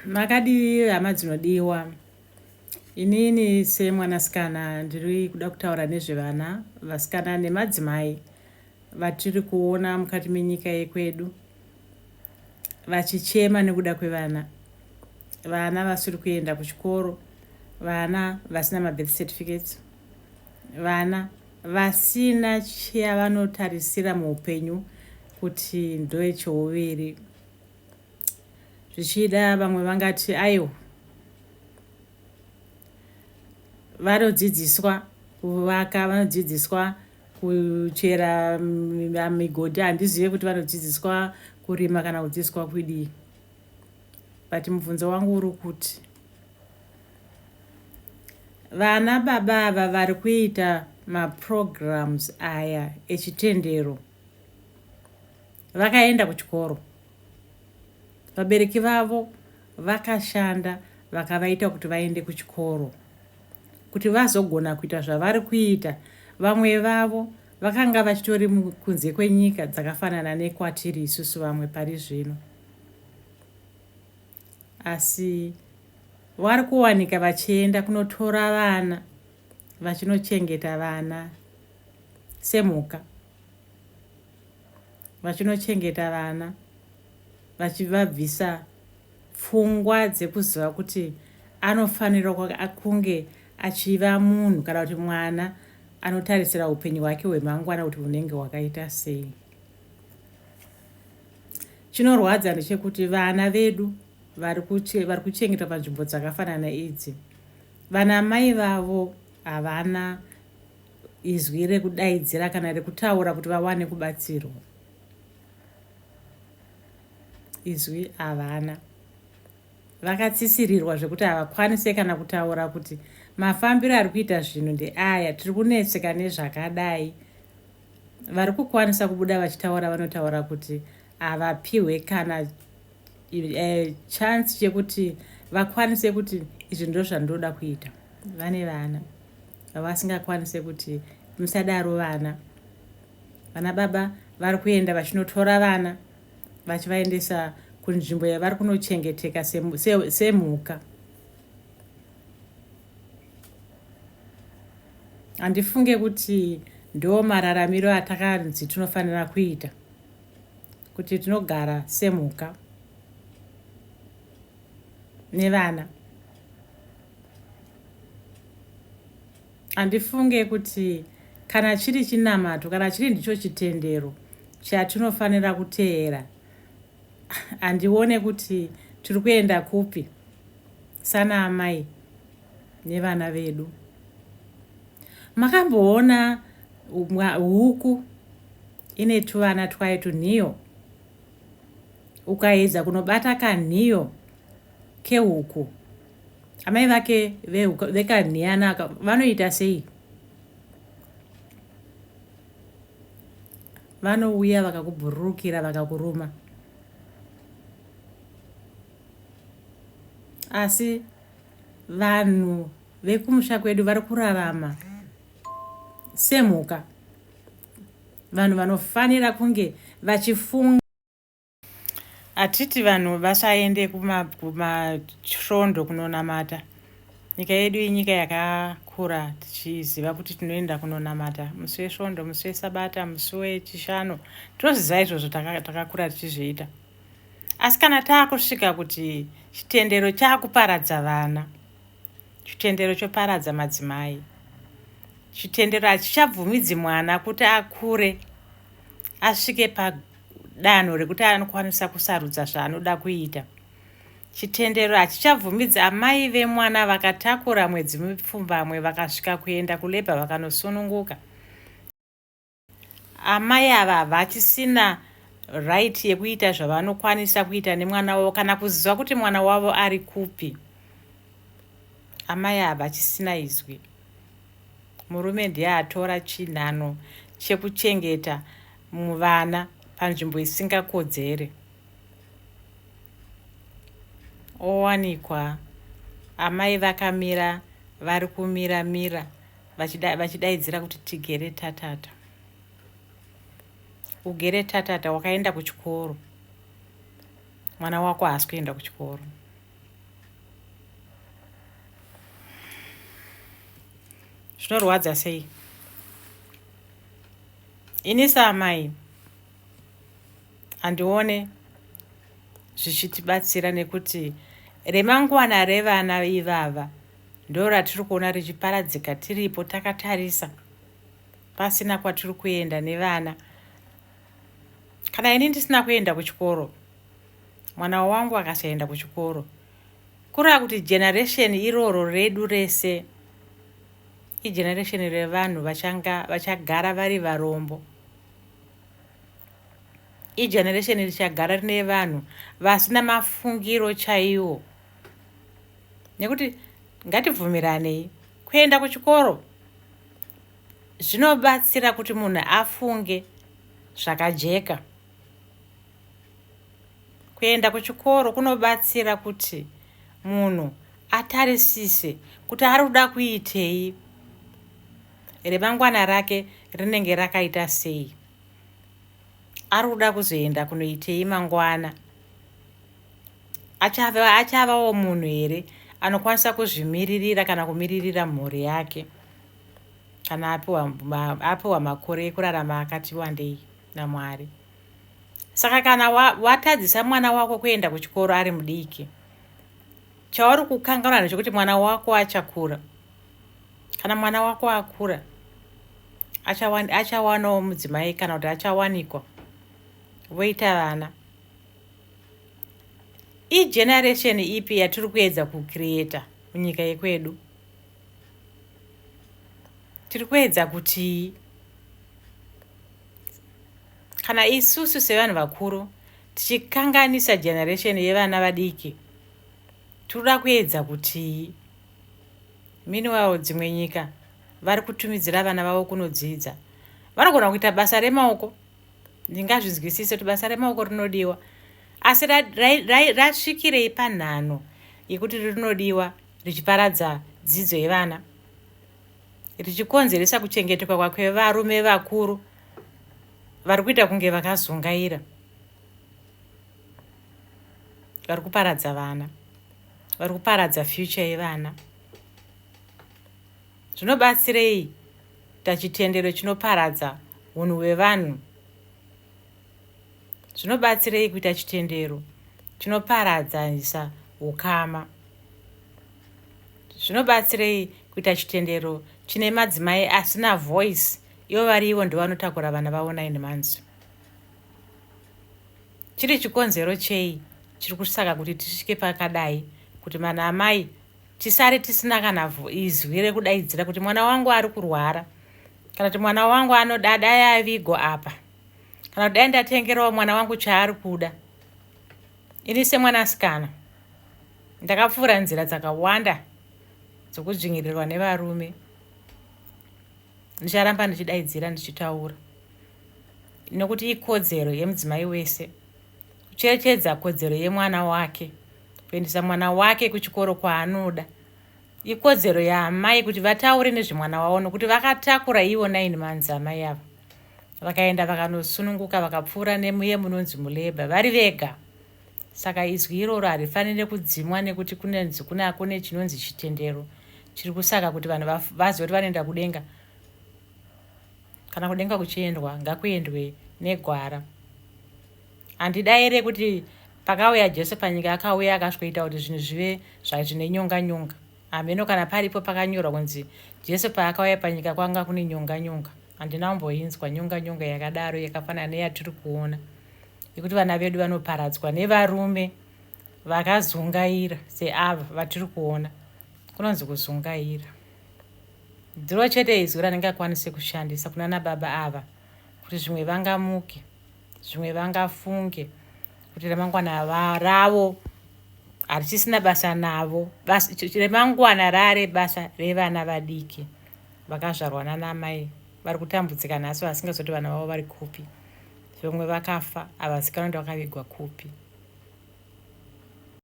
Makadi hama dzinodiwa. Inini semwanasikana ndiri kuda kutaura nezvevana, vasikana nemadzimai vatiri kuona mukati menyika yekwedu vachichema nekuda kwevana. Vana vasiri kuenda kuchikoro, vana vasina mabirth certificates, vana vasina chavanotarisira muupenyu kuti ndocheuviri. Zvichida vamwe vangati aiwa, vanodzidziswa kuvaka, vanodzidziswa kuchera migodhi, handizive kuti vanodzidziswa kurima kana kudzidziswa kudii. But mubvunzo wangu uri kuti vana baba ava vari kuita maprograms aya echitendero vakaenda kuchikoro, vabereki vavo vakashanda vakavaita kuti vaende kuchikoro kuti vazogona kuita zvavari kuita. Vamwe vavo vakanga vachitori kunze kwenyika dzakafanana nekwatiri isusu vamwe pari zvino, asi vari kuwanika vachienda kunotora vana, vachinochengeta vana semhuka, vachinochengeta vana vachivabvisa pfungwa dzekuziva kuti anofanira kunge achiva munhu kana kuti mwana anotarisira upenyu hwake hwemangwana kuti hunenge hwakaita sei. Chinorwadza ndechekuti vana vedu vari kuchengetwa panzvimbo dzakafanana idzi, vana mai vavo havana izwi rekudaidzira kana rekutaura kuti vawane kubatsirwa. Izwi havana, vakatsisirirwa zvekuti havakwanise kana kutaura kuti mafambiro ari kuita zvinhu ndeaya, tiri kunetseka nezvakadai. Vari kukwanisa kubuda vachitaura, vanotaura kuti havapiwe kana chance chekuti vakwanise kuti izvi ndo zvandoda kuita. Vane vana vasingakwanise kuti musadaro vana. Vana baba vari kuenda vachinotora vana vachivaendesa kunzvimbo yavari kunochengeteka semhuka. Handifunge kuti ndo mararamiro atakanzi tinofanira kuita, kuti tinogara semhuka nevana. Handifunge kuti kana chiri chinamato, kana chiri ndicho chitendero chatinofanira kuteera, handione kuti tiri kuenda kupi sana amai nevana vedu. Makamboona huku ine tuvana twayo tunhiyo, ukaedza kunobata kanhiyo kehuku, amai vake vekanhiyana vanoita sei? Vanouya vakakubhururukira vakakuruma. Asi vanhu vekumusha kwedu vari kurarama semhuka, vanhu vanofanira kunge vachifunga. Hatiti vanhu vasaende kumasvondo kunonamata. Nyika yedu inyika yakakura tichiziva kuti tinoenda kunonamata musi wesvondo, musi wesabata, musi wechishanu. Tinoziva izvozvo, takakura tichizviita. Asi kana taakusvika kuti chitendero chaakuparadza vana, chitendero choparadza madzimai, chitendero hachichabvumidzi mwana kuti akure asvike padanho rekuti anokwanisa kusarudza zvaanoda kuita. Chitendero hachichabvumidzi amai vemwana vakatakura mwedzi mipfumbamwe vakasvika kuenda kulebha vakanosununguka. Amai ava havachisina right yekuita zvavanokwanisa kuita nemwana wavo kana kuziva kuti mwana wavo ari kupi. Amai ava havachisina izwi. Murume ndiye atora chinhano chekuchengeta muvana panzvimbo isingakodzere. Owanikwa amai vakamira, vari kumira vachidaidzira kuti tigere tatata. Ugere tatata, wakaenda kuchikoro. Mwana wako haasi kuenda kuchikoro. zvinorwadza sei? Ini saamai handione zvichitibatsira, nekuti remangwana revana ivava ndo ratiri kuona richiparadzika tiripo takatarisa pasina kwatiri kuenda nevana. Kana ini ndisina kuenda kuchikoro, mwana wangu akasaenda kuchikoro, kureva kuti generation iroro redu rese igeneration revanhu vachagara vari varombo. Igeneration richagara rine vanhu vasina mafungiro chaiwo. Nekuti ngativhumiranei, kuenda kuchikoro zvinobatsira kuti munhu afunge zvakajeka. Kuenda kuchikoro kunobatsira kuti munhu atarisise kuti ari kuda kuitei, remangwana rake rinenge rakaita sei, ari kuda kuzoenda kunoitei mangwana, achavawo munhu here anokwanisa kuzvimiririra kana kumiririra mhuri yake kana apiwa makore ekurarama akati wandei naMwari. Saka kana watadzisa mwana wako kuenda kuchikoro ari mudiki, chauri kukanganwa ndechekuti mwana wako achakura. Kana mwana wako akura, achawanawo mudzimai kana kuti achawanikwa voita vana. Igeneration ipi yatiri kuedza kucreata munyika yekwedu? Tiri kuedza kuti kana isusu sevanhu vakuru tichikanganisa generation yevana vadiki, tinoda kuedza kuti meanwhile dzimwe nyika vari kutumidzira vana vavo kunodzidza, vanogona kuita basa remaoko. Ndingazvinzwisise kuti basa remaoko rinodiwa, asi rasvikirei panhano yekuti rinodiwa richiparadza dzidzo yevana, richikonzeresa kuchengetwa kwevarume vakuru vari kuita kunge vakazungaira, vari kuparadza vana, vari kuparadza future yevana. Zvinobatsirei tachitendero chinoparadza unhu hwevanhu? Zvinobatsirei kuita chitendero chinoparadzanisa ukama? Zvinobatsirei kuita chitendero chine madzimai asina voice, ivo varivo ndo vanotakura vana vavo 9 months? Chiri chikonzero chei chiri kusaka kuti tisvike pakadai, kuti mana amai tisare tisina kana izwi rekudaidzira kuti mwana wangu ari kurwara, kana kuti mwana wangu anoda dai avigwa apa, kana kuti dai ndatengerawo mwana wangu chaari kuda. Ini semwanasikana ndakapfuura nzira dzakawanda dzokudzvinyirirwa nevarume. Ndicharamba ndichidaidzira ndichitaura, nokuti ikodzero yemudzimai wese kucherechedza kodzero yemwana wake, kuendesa mwana wake kuchikoro kwaanoda. Ikodzero yaamai kuti vataure nezvemwana wavo, nokuti vakatakura ivo 9 months amai ava, vakaenda vakanosununguka vakapfuura nemuye munonzi muleba vari vega. Saka izwi iroro harifanire kudzimwa, nekuti kune chinonzi chitendero chiri kusaka kuti vanhu vazive kuti vanoenda kudenga. Kana kudenga kuchiendwa, ngakuendwe negwara. Handida here kuti pakauya Jesu panyika akauya akasvikoita kuti zvinhu zvive zvine nyonga-nyonga. Hameno kana paripo pakanyorwa kunzi Jesu paakauya panyika kwanga kune nyonga-nyonga. Handina kumboinzwa nyonga-nyonga yakadaro yakafanana neyatiri kuona, yekuti vana vedu vanoparadzwa nevarume vakazungaira seava vatiri kuona. Kunonzi kuzungaira. Ndiro chete izwi randingakwanise kushandisa kunana baba ava kuti zvimwe vangamuke, zvimwe vangafunge kuti remangwana ravo harichisina basa navo. Remangwana rare basa revana vadiki vakazvarwa nanamai vari kutambudzika nhasi vasingazoti vana vavo vari kupi. Vamwe vakafa, havazikana kuti vakavigwa kupi.